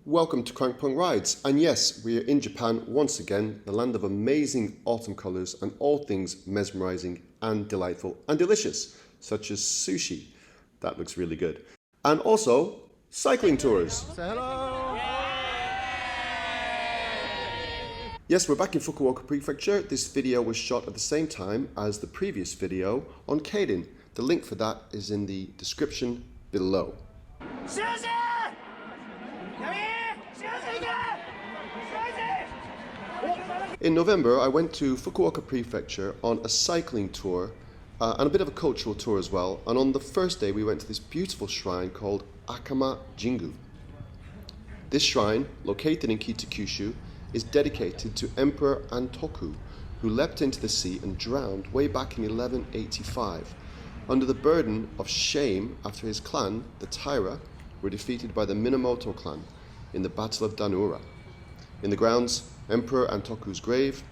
Welcome to CRANKPUNK Rides, and yes, we are in Japan once again, the land of amazing autumn colours and all things mesmerising and delightful and delicious, such as sushi. That looks really good. And also, cycling tours. Say hello! Yes, we're back in Fukuoka Prefecture. This video was shot at the same time as the previous video on Kaden. The link for that is in the description below. In November, I went to Fukuoka Prefecture on a cycling tour and a bit of a cultural tour as well. And on the first day, we went to this beautiful shrine called Akama Jingu. This shrine, located in Kitakyushu, is dedicated to Emperor Antoku, who leapt into the sea and drowned way back in 1185, under the burden of shame after his clan, the Taira, were defeated by the Minamoto clan in the Battle of Danura. In the grounds, Emperor Antoku's grave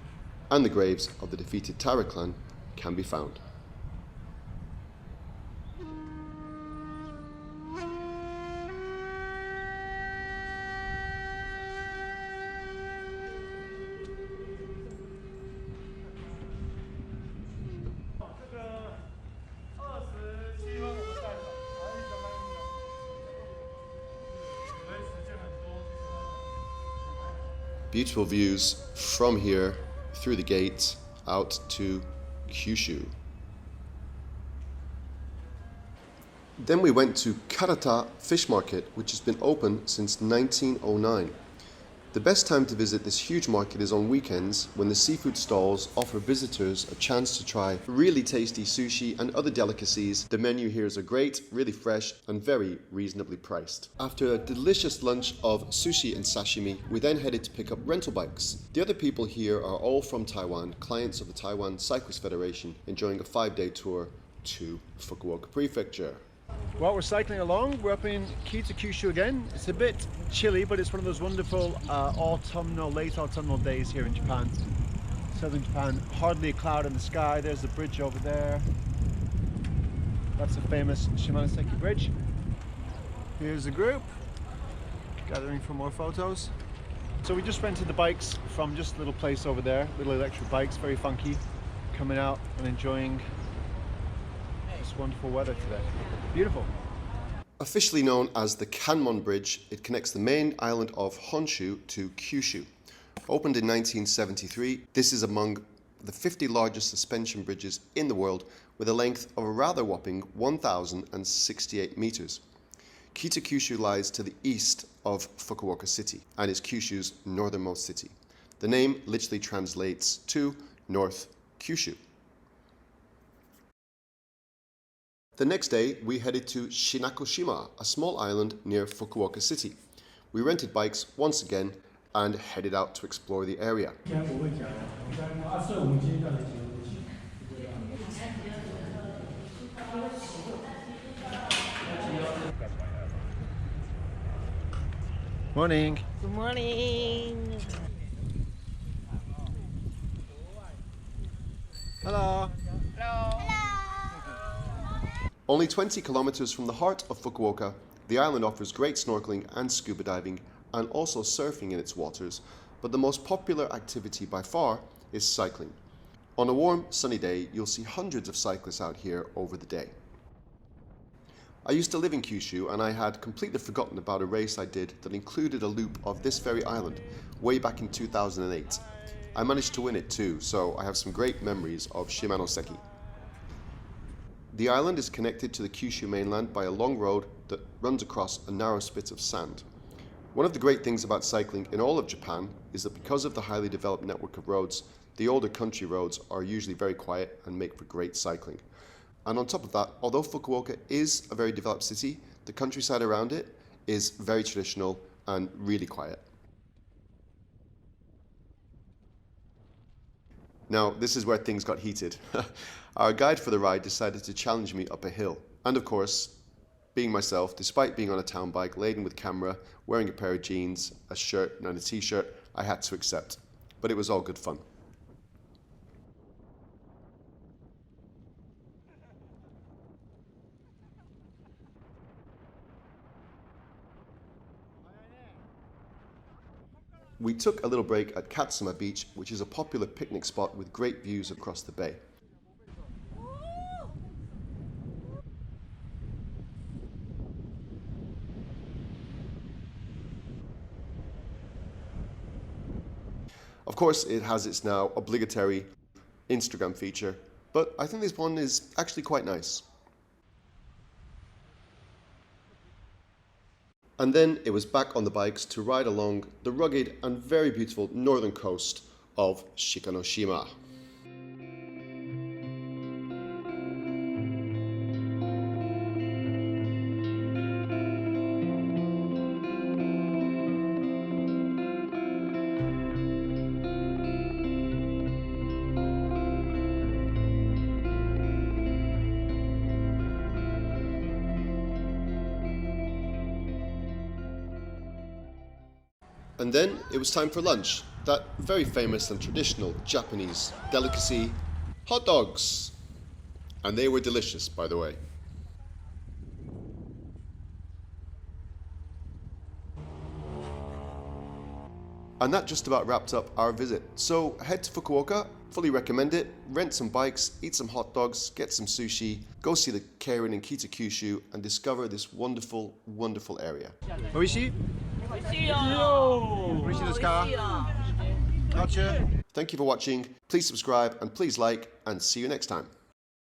and the graves of the defeated Taira clan can be found. Beautiful views from here through the gate out to Kyushu. Then we went to Karata Fish Market, which has been open since 1909. The best time to visit this huge market is on weekends, when the seafood stalls offer visitors a chance to try really tasty sushi and other delicacies. The menu here is great, really fresh and very reasonably priced. After a delicious lunch of sushi and sashimi, we then headed to pick up rental bikes. The other people here are all from Taiwan, clients of the Taiwan Cyclist Federation, enjoying a 5-day tour to Fukuoka Prefecture. Well, we're cycling along. We're up in Kitakyushu again. It's a bit chilly, but it's one of those wonderful late autumnal days here in Japan. Southern Japan, hardly a cloud in the sky. There's the bridge over there. That's the famous Shimonoseki Bridge. Here's the group, gathering for more photos. So we just rented the bikes from just a little place over there, little electric bikes, very funky, coming out and enjoying this wonderful weather today. Beautiful. Officially known as the Kanmon Bridge, it connects the main island of Honshu to Kyushu. Opened in 1973, this is among the 50 largest suspension bridges in the world, with a length of a rather whopping 1,068 meters. Kitakyushu lies to the east of Fukuoka City and is Kyushu's northernmost city. The name literally translates to North Kyushu. The next day, we headed to Shinakushima, a small island near Fukuoka City. We rented bikes once again and headed out to explore the area. Morning. Good morning. Hello. Hello. Only 20 kilometers from the heart of Fukuoka, the island offers great snorkeling and scuba diving and also surfing in its waters, but the most popular activity by far is cycling. On a warm, sunny day, you'll see hundreds of cyclists out here over the day. I used to live in Kyushu and I had completely forgotten about a race I did that included a loop of this very island way back in 2008. I managed to win it too, so I have some great memories of Shimonoseki. The island is connected to the Kyushu mainland by a long road that runs across a narrow spit of sand. One of the great things about cycling in all of Japan is that because of the highly developed network of roads, the older country roads are usually very quiet and make for great cycling. And on top of that, although Fukuoka is a very developed city, the countryside around it is very traditional and really quiet. Now, this is where things got heated. Our guide for the ride decided to challenge me up a hill. And of course, being myself, despite being on a town bike laden with camera, wearing a pair of jeans, a shirt and a t-shirt, I had to accept. But it was all good fun. we took a little break at Katsuma Beach, which is a popular picnic spot with great views across the bay. Of course, it has its now obligatory Instagram feature, but I think this one is actually quite nice. And then it was back on the bikes to ride along the rugged and very beautiful northern coast of Shikanoshima. And then it was time for lunch, that very famous and traditional Japanese delicacy, hot dogs. And they were delicious, by the way. And that just about wrapped up our visit. So head to Fukuoka, fully recommend it, rent some bikes, eat some hot dogs, get some sushi, go see the Karen in Kyushu and discover this wonderful, wonderful area. Oishi? Oishi desu ka? Gotcha. Thank you for watching, please subscribe and please like, and see you next time.